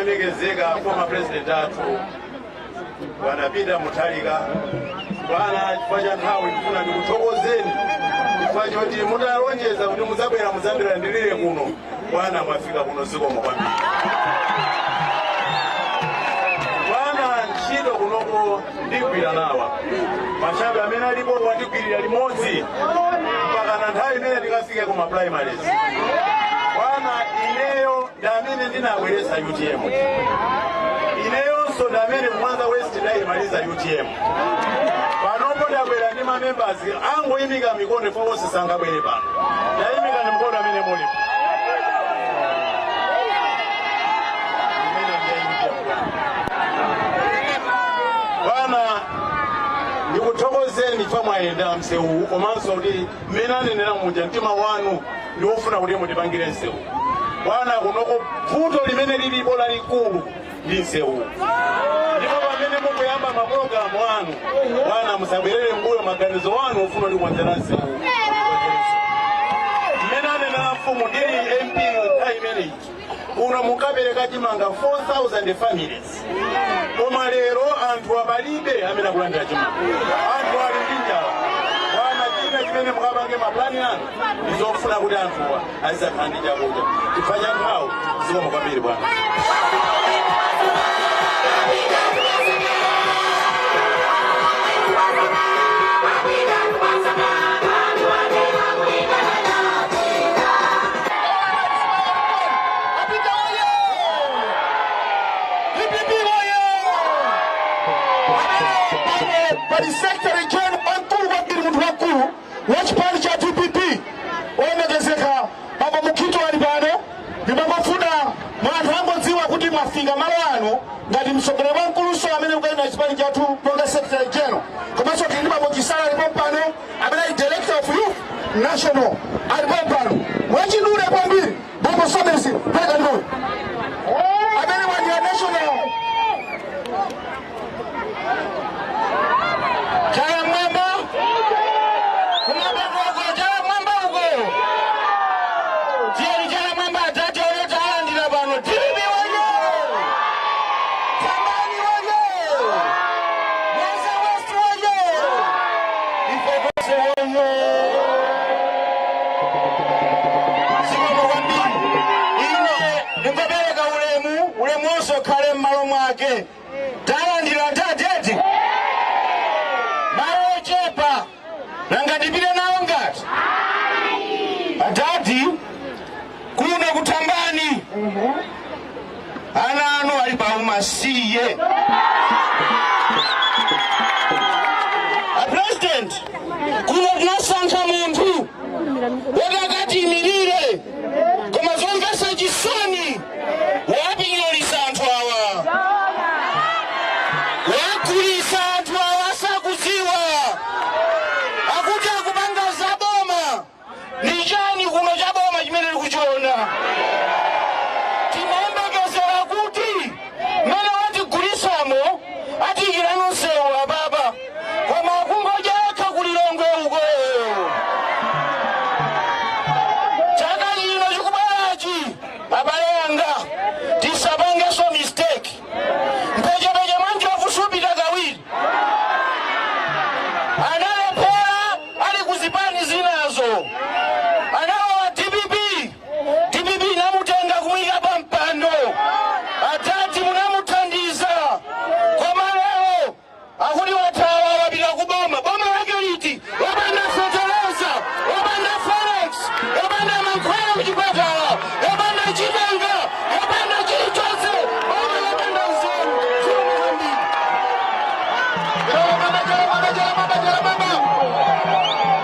olemekezeka former president athu Bwana Peter Mutharika. Bwana chifukwa cha nthawi ndifuna ndikuthokozeni chifukwa choti mutalonjeza kuti mudzabwera mudzandilandirire kuno. Bwana mwafika kuno zikomo kwambiri. Bwana ntchito kunoko ndigwira nawa machabe amene alipo wandigwirira limodzi mpaka na nthawi imene ndikafike kuma primaries. Bwana ineyo ndamene ndinabweretsa UTM, ineyonso ndamene Mwanza West ndayimaliza UTM. Panopo ndabwera ndi mamembers angoyimika mikono ifo wonse sangabwere pano. Ndayimika ndi mkono amene mulipo. Bwana ndikuthokozeni chifukwa mwayenda msewu komanso kuti mmene anenera muja mtima wanu ndiwofuna kuti mutipangire msewu. Bwana kunoko vuto limene lilipo lalikulu ndi msewu. Ndipo pamene mukuyamba mapulogalamu anu Bwana musabwerere mbuyo maganizo wanu ofuna kuti kukonzera msewu. Mmene anenera mfumu ndili MP nthawi imeneyi kuno mukapereka chimanga 4,000 families. Koma lero anthu abalibe amene akulandira chimanga. Anthu ali ndi njala. Bwana china chimene mukapange maplani anu ndizofuna kuti anthuwa azizakhala ndi chakudya. Chifukwa cha nthawi zikomo kwambiri Bwana. Bali secretary general wankulu kwambiri munthu wankulu wachipani cha DPP olemekezeka baba Mukito ali pano. Ndimangofuna mwanthu angodziwa kuti mwafika malo ano ngati mtsogoleri wankuluso amene mukayima chipani chathu monga secretary general. Komanso tili ndi baba Chisala alipo pano amene ali director of youth national alipo pano. Mwachidule kwambiri baba Somesi peka ndipo amene wandi national kale mmalo mwake talandira ntateti malo ochepa nanga ndipite nawo ngati atati kuno kutambani ana anu ali paumasiye. President kuno tinasankha munthu woti akati imirire koma zomvetsa chisoni waping'olisa anthu awa, wakulisa anthu awa sakudziwa akuti akupanga zaboma. Ni chani kuno cha boma chimene tikuchiona? Timayembekezera kuti mmene watigulisamo atikirano msewu ababa koma kungoja yekha kulilongwe uko. Chaka chino chikubwerachi abale yanga tisapangeso mistake. Mpechepeche manjovu supita kawiri analephera ali kuzipani zinazo. Anawa DPP namutenga kumuyika pa mpando. Atati munamuthandiza koma lero akuti wathawa wapita kuboma. Boma lake liti wapanda fertilizer, wapanda forex, wapanda mankhwala kuchipatala, wapanda chitenga, wapanda chilichonse. Boma wapanda uzimu.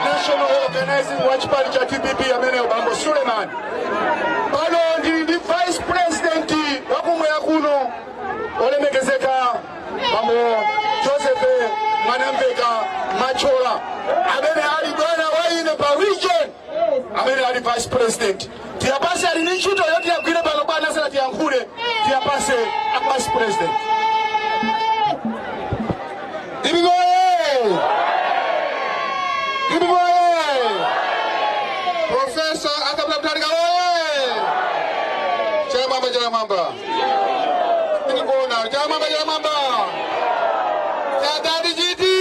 National Organizing Wachipani cha TPP amene Bambo Suleiman. Pano ndili ndi Vice President wakumwera kuno olemekezeka Bambo Joseph Mwanambeka Machola amene ali bwana waine pa region amene ali Vice President. Tiyapase ali ndi ntchito yoti yagwire pano bwana sala tiyankhule. Tiyapase a Vice President. Professor Akabla Mutharika oye! Chama Mamba. ya mamba. Sadadi jiti.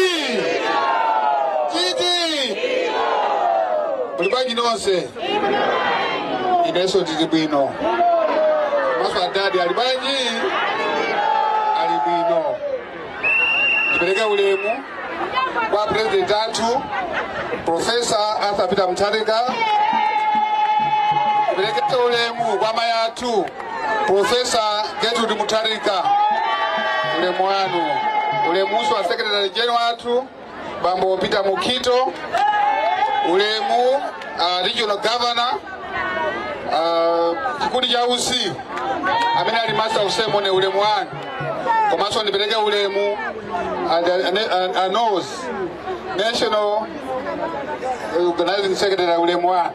Bulibanyi nonse. Ineso tizibwino. Maswa dadi alibanyi. Alibwino. Nipeleka ulemu kwa President atu Professor Arthur Peter Mutharika. Nipeleka ulemu kwa mayatu Professor Gertrude Mutharika. Ulemu wanu. Ulemu wa Secretary General watu Bambo Peter Mukito. Ulemu Regional Governor kikundi cha usi amena ali master of ceremony ulemu wanu. Komanso nipeleke ulemu NOS National Organizing Secretary ulemu wanu.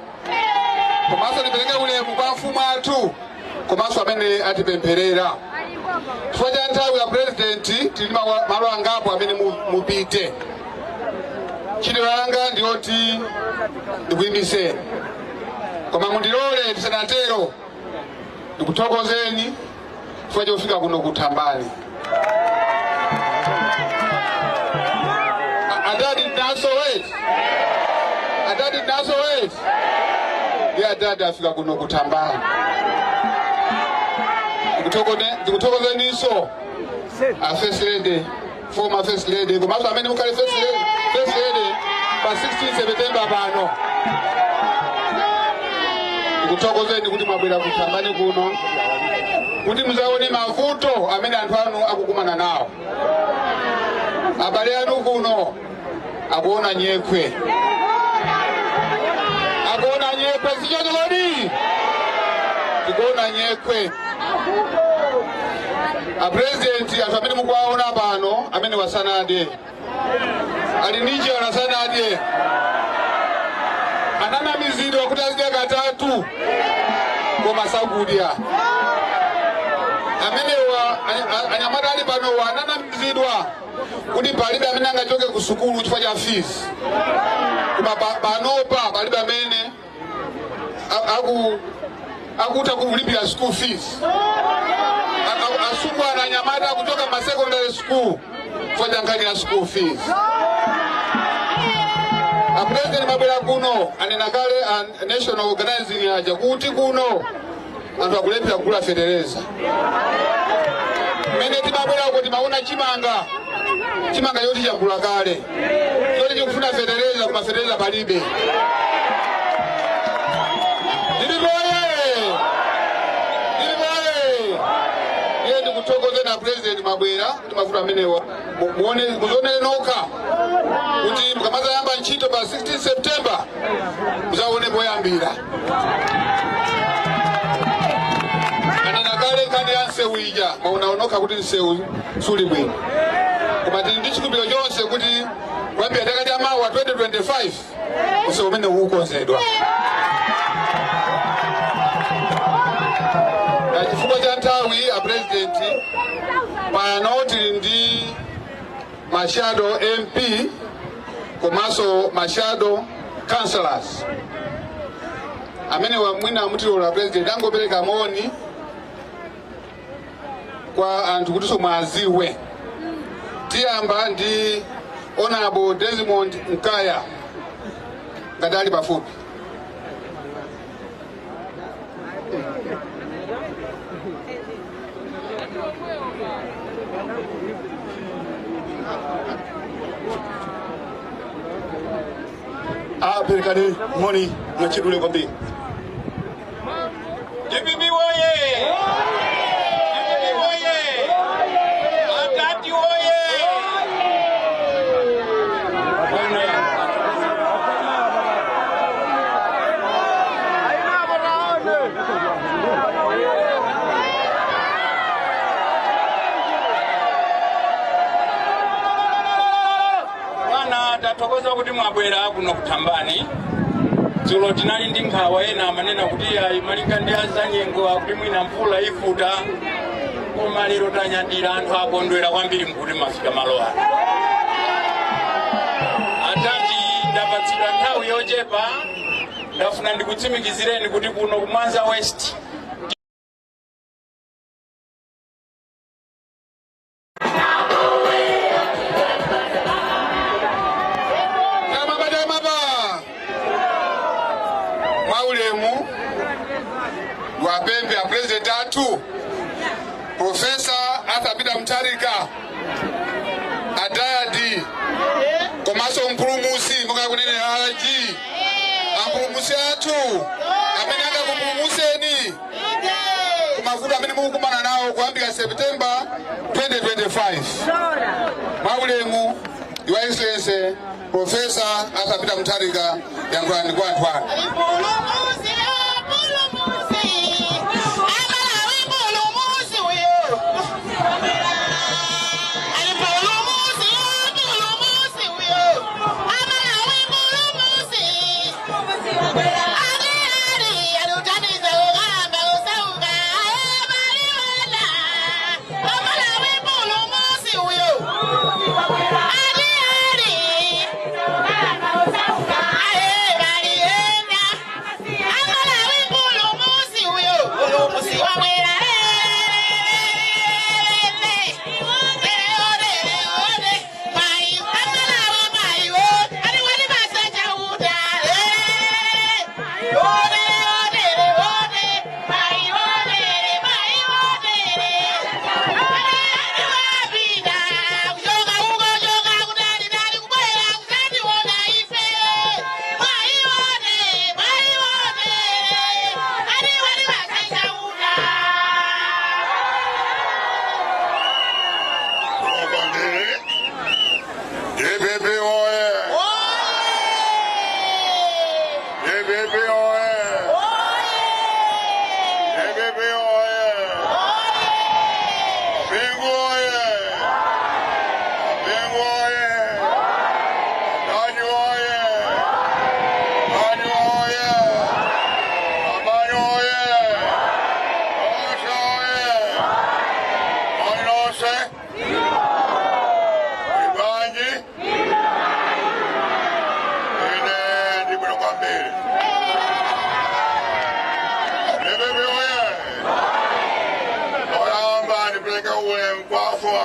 Komanso nipeleke ulemu kwa mfumu atu komanso amene atipempherera. Chifukwa nthawi ya president tilima malo angapo amene mupite. Chino langa ndioti ndikuyimbise. Koma mundilole tisanatero ndikuthokozeni chifukwa chofika kuno kutambani. Adadi naso wait. Adadi naso wait. Ya adadi afika kuno kutambani. Ndikuthokozeni so. First lady, former first lady. Komanso amene mukale first lady pa 16 September pano. Ndikuthokozeni kuti mwabwera kutambani kuno. Kuti muzaone mavuto amene anthu anu akukumana nawo. Abale anu kuno akuona nyekwe. Akuona nyekwe sichotoloni. Akuona nyekwe. A president anthu amene mukuwaona pano amene wasanade. Ali ninja wasanade. Ananamizidwa kuti azidya katatu koma sakudya. Amene anyamata ali pano ananamizidwa kuti palibe amene angachoke ku sukulu chifukwa cha fees. Koma panopa palibe amene akuta kulipira school fees. Asungwa na nyamata kutoka ma secondary school chifukwa cha nkhani ya school fees. A president mabwera kuno anena kale national organizing aja kuti kuno anthu akulepera kugula fetereza. Mene timabwera kuti maona chimanga yoti chagula kale. Yoti chikufuna fetereza kuma fetereza palibe. Ndikuthokoze na president mabwera kuti mafuta amenewa muone noka kuti mukamaza yamba ntchito pa 16 September muzaone poyambira. Anena kale nkhani ya nsewu ija maunaonoka kuti nsewu suli bwino. Koma tili ndi chikumbiro chonse kuti kuyambira chaka cha mawa 2025 nsewu umene ukukonzedwa. Chifukwa cha nthawi a president pano tili ndi mashado MP komanso mashado councillors amene mwina mutilola president angopereka moni kwa anthu kuti somwaziwe. Tiyamba ndi Honorable Desmond Nkaya ngati ali pafupi. Perikani moni nachidule kwambi. JPP woye! JPP woye! Atati woye! Tatokoza kuti mwabwera kuno kutambani. Dzulo tinali ndi nkhawa ena amanena kuti ayi malinga ndi azanyengo akuti mwina mvula ifuta. Koma lero tanyadira anthu akondwera kwambiri mkuti mafika malo ano. Atati ndapatsidwa nthawi yochepa ndafuna ndikutsimikizireni kuti kuno ku Mwanza West watu Profesa Athabita Mutharika adayadi komaso mpulumusi muka kunene haji ampulumusi atu amene akakupuluseni kumavuto amene mukumana nawo kuyambira September 2025 maulemu Your Excellency Profesa Athabita Mutharika yankulani kwa anthu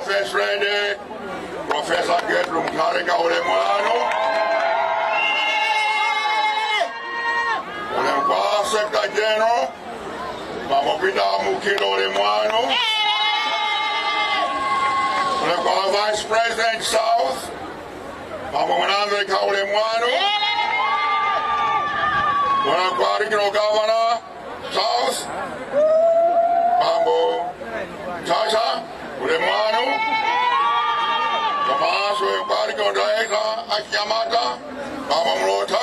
First Lady, Professor Gertrude Mutharika ulemwano ulemkwa Secretary General Mamopita Mukilo ulemwano ulemkwa Vice President South Mamomanandrika ulemwano ulemkwa Regional Governor South Mambo Chacha ulemwano Tomaso Embargo Director Akiyamata Mama Mlota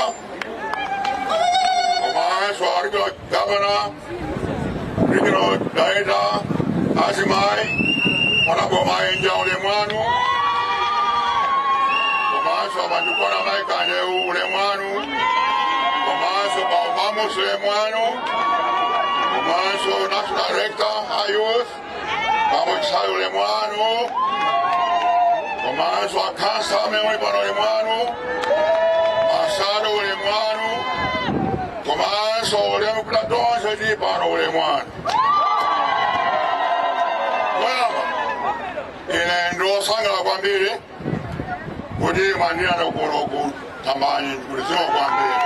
Tomaso Regional Governor Regional Director Azimai Wanaboma Enja ulemwano Tomaso Mandukona Maikane ulemwano Tomaso Baubamos ulemwano Tomaso National Director Ayuth Vamos a ulemwano Tomaso Akansa memory para ulemwano Asado ulemwano Tomaso ulemu platonse di para ulemwano Inendo sanga la kwambiri Kudi mandia na kuroku Tamani kulisimo kwambiri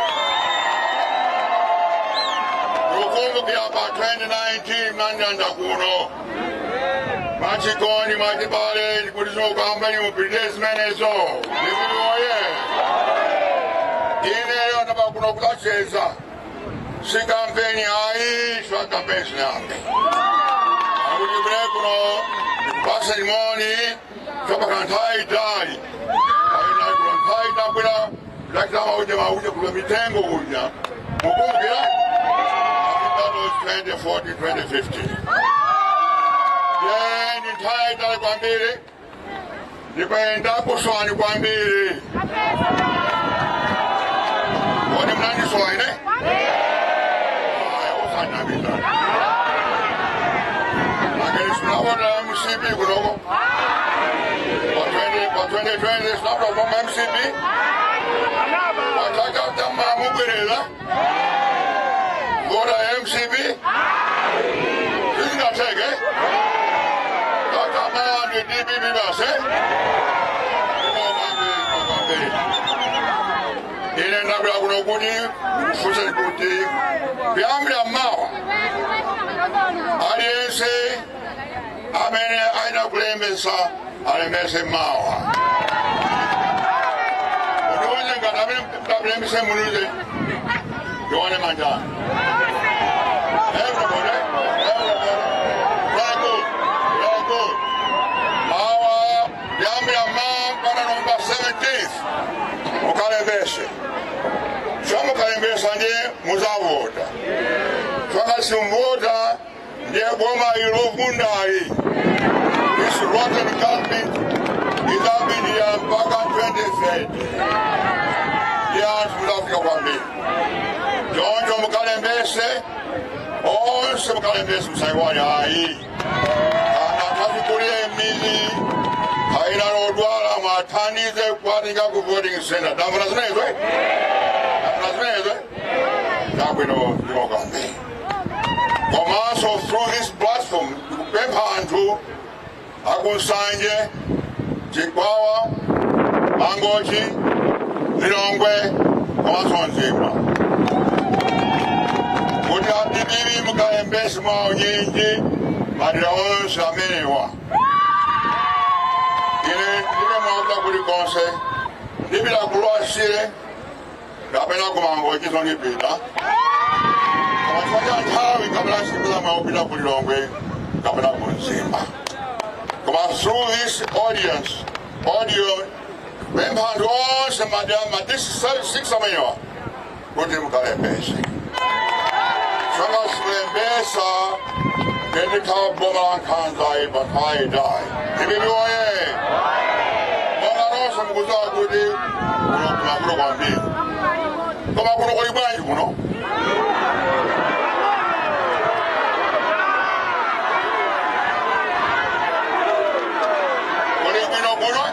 Rukungu kia pa 2019 Nanyanda kuno Machikoni Matibale Kulizo Company Mupides Menezo Nivili oye Ine yona bakuno kacheza Si kampeni hai Shwa kampeni sinambe Akujibile kuno Pasa limoni Shwa kantai dali Aina kuno kantai dabila Lakita mauja kulo mitengo uja Mukumbira That was 2014-2015 Nitaita kwambiri Nikwenda kuswani kwambiri Wani mnani swani Usana bila Lakini sunawada MCP kudogo Kwa 2020 sunawada kwa MCP Wataka utama mugirila Goda MCP Singa tege Takamani DBB base Inenda ndabula kuno kuti ndikufunsa kuti kuyambira mmawa aliyense amene aina kulembesa alembese mmawa utione ngati amene mkulembese munuze tione manjani. Everybody. Very good. Very good. Mawa kuyambira mmawa mpaka November 17th mukalembese. Mukalembesa ndiye muzavota. Simvota ndiye boma ilovundayi. This rotten government izabidya mpaka 2030. Ndiye anthu muzafika kwambiri. Choncho mukalembese, onse mukalembese musaiwale ayi. Kana tazikulie mizi aina lodwala mwathandize kukwatiika ku voting center. Tamvula zimenezo? Dabwino ndimokambe. Komanso through this platform kupempha anthu akunsanje, Chikwawa, Mangochi, Lilongwe, komanso Nzimba. Kuti atibiri mukalembese mwawo nyinji madera onse amenewa. Ine mwauta kulikonse ndipita kulwasire kapena kumangochi zonipita. Kama nthawi kapena sikuza mwaupita kulilongwe kapena kunzimba. Koma through this audio pempha anthu onse madisi 6 amenewa kuti mukalembese. Sanga simulembesa ndikhala boma la Nkhanza ipathayi dayi. Ibibi oye! Monga nonse mukudziwa kuti kuno kwambiri. Koma kuno kuli bwanji kuno? Kuli bwino kuno?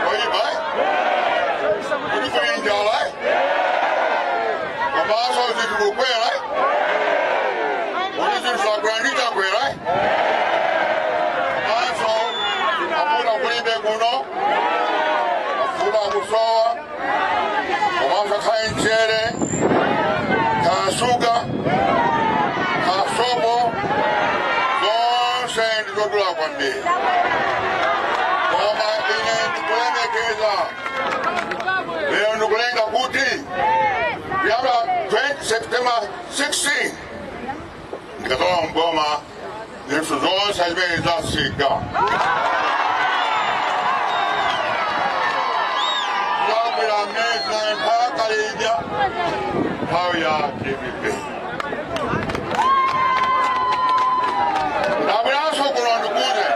Kuli bai? Kuli kuli njala? Komanso zikukwera? Kuli zikukwera kwera? Komanso akula kulibe kuno? Akula kusowa? Komanso khayinchere, khasuga, khasobo, zonse ndizodula kwambiri. Koma ine ndikulemekeza, lero ndikulenga kuti kuyambira 20 September 16 ndikatola mboma zinthu zonse zimene zasika. Meza mpaka lija hao ya DPP. Ndabulaso kuno ndukuze.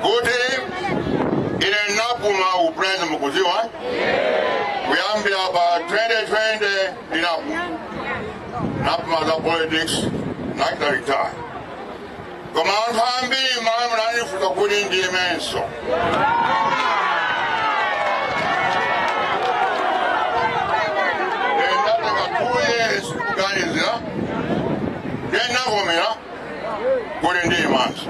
Kuti ine napuma uprezi mukuziwa kuyambira pa 2020 napuma za politics nakita retire. Koma anthu ambiri mara munanifusa kuti ndimenso. Ndatenga 2 years kuganizira navomera kuti ndimanso.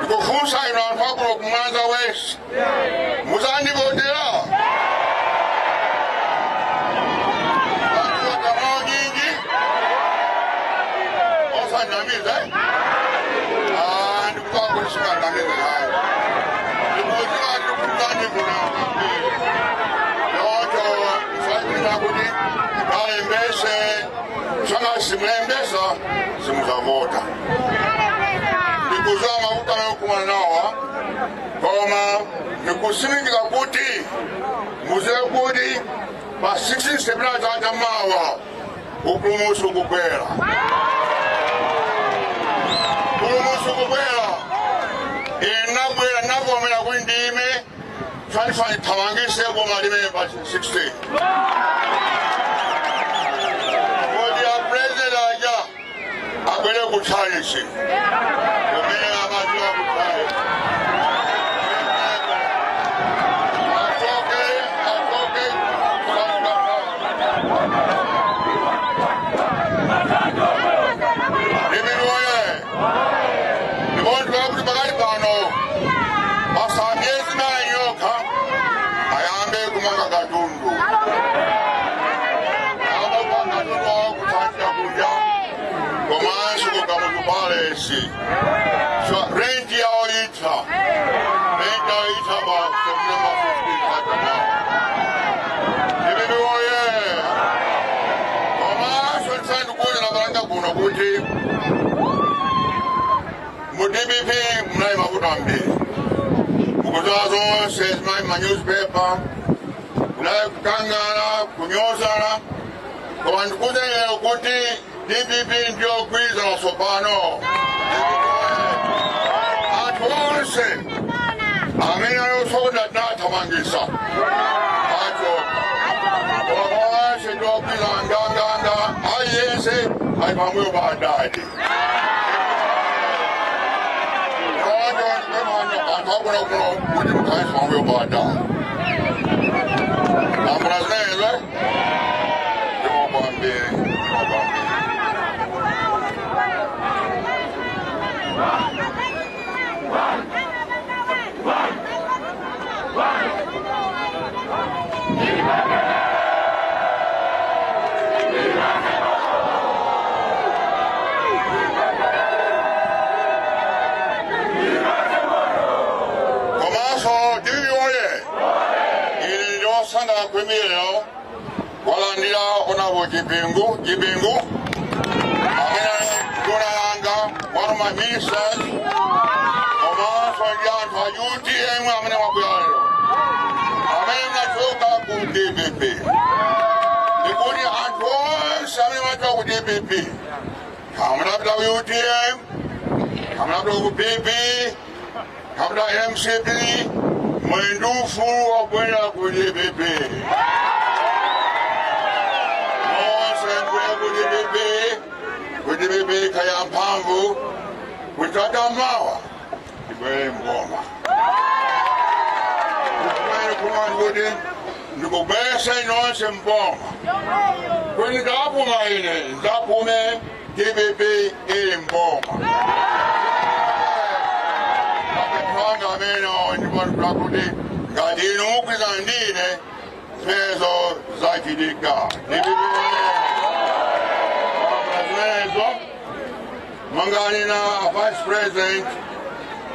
Kufunsa ino anthu akulo kumwanza wesi muzandivotera andivota mwawo nyinji osandamiza ndikukakulisukandamiza hayi ndikuziva ndikuzandivuna yoto msaikulira kuti kalembese sanga simulembesa simuzavota. Ndikuzama mafuta nayokumana nawa koma ndikusimikira kuti muzewe kuti pa 16 September chacha mawa upulumusi ukukwera. Upulumusi ukukwera. Inabwera navomera kwindime twalifanya tawangise bomalime ba 16. Kodi ya president aja abele kuchalishi. Kumene amajua kuchalishi. So rent your ita about September 15th. Baby boy, Mama, so trying to go in a blanket kuno kuti. Mudibi mnai mabutambi. Mukozazo says my newspaper. Mnai kangana kunyozana. Kwa ndukude kuti DPP ndio kwiza na sopano. Atwonse. Amena yo soda data mangisa. Atwo. Kwa ndio kwiza nganga ayese ayipamwe badadi. Kwa ndio antabona kuno kuti mkaisi pamwe badadi. Amrazele. Yo bambe. Sanga kwemiro walandira onabo jibingu amena kunanga one of my ministers oma sojanto UTM amena mabuyaro amena choka ku DPP nikuni antwo samena macho ku DPP kamera bla UTM kamera bla PP kamera MCP Mwendufu wa kwenda kwenye bebe. Kwenye bebe kaya mpamvu. Kutata mawa. Kibwele mboma. Kwenye kumangudi. Ndikubesa inonse mboma. Kwenye dapu maine. Dapu me. Kibebe ili mboma. Ameno ndibona prakuti ngadino kwizandine fezo zakidika nibibizo mangani na vice president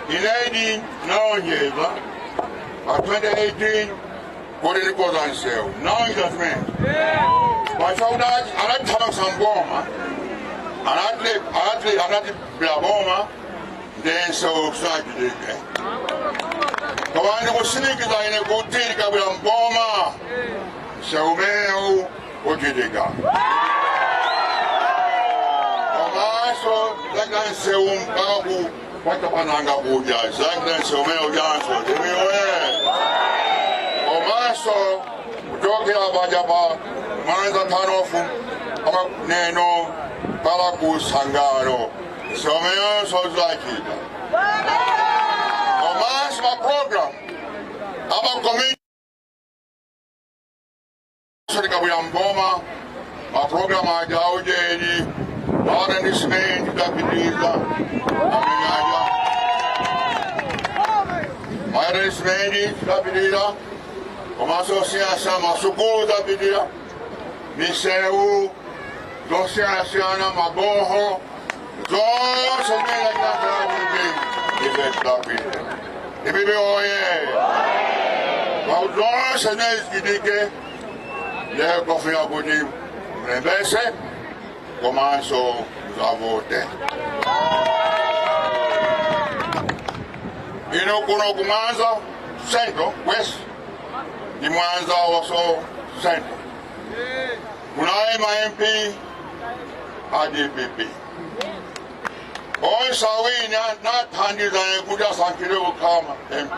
inaidi naonyeza 2018 kodi kozansew naonyeza men basauda anataka samboma anatli blaboma then so zakidika Kawani kusinikiza ine kutiri kabila mboma Shaumeo ujidika Kamaso Zaklan seum kaku Wata pananga kuja Zaklan seumeo janso Dimiwe Kamaso Utoke abajaba Manza tanofu Ama neno Palaku sangaro Seumeo sozakida my program about community Mboma, my program I Jaudi, modern dismayed Capitisa, my dismayed Capitisa, Association Masuku Capitisa, Miseu, Dosiana Maboho, those and men like that. Ibibi oye. Maudon senez gidike. Ye kofia budi mbese. Komanso zavote. Ino kuno kumanza centro west. Di Mwanza also centro. Kunaye ma MP ADPP. onse awina nathandizane kuti asankhidwe kukhala MP.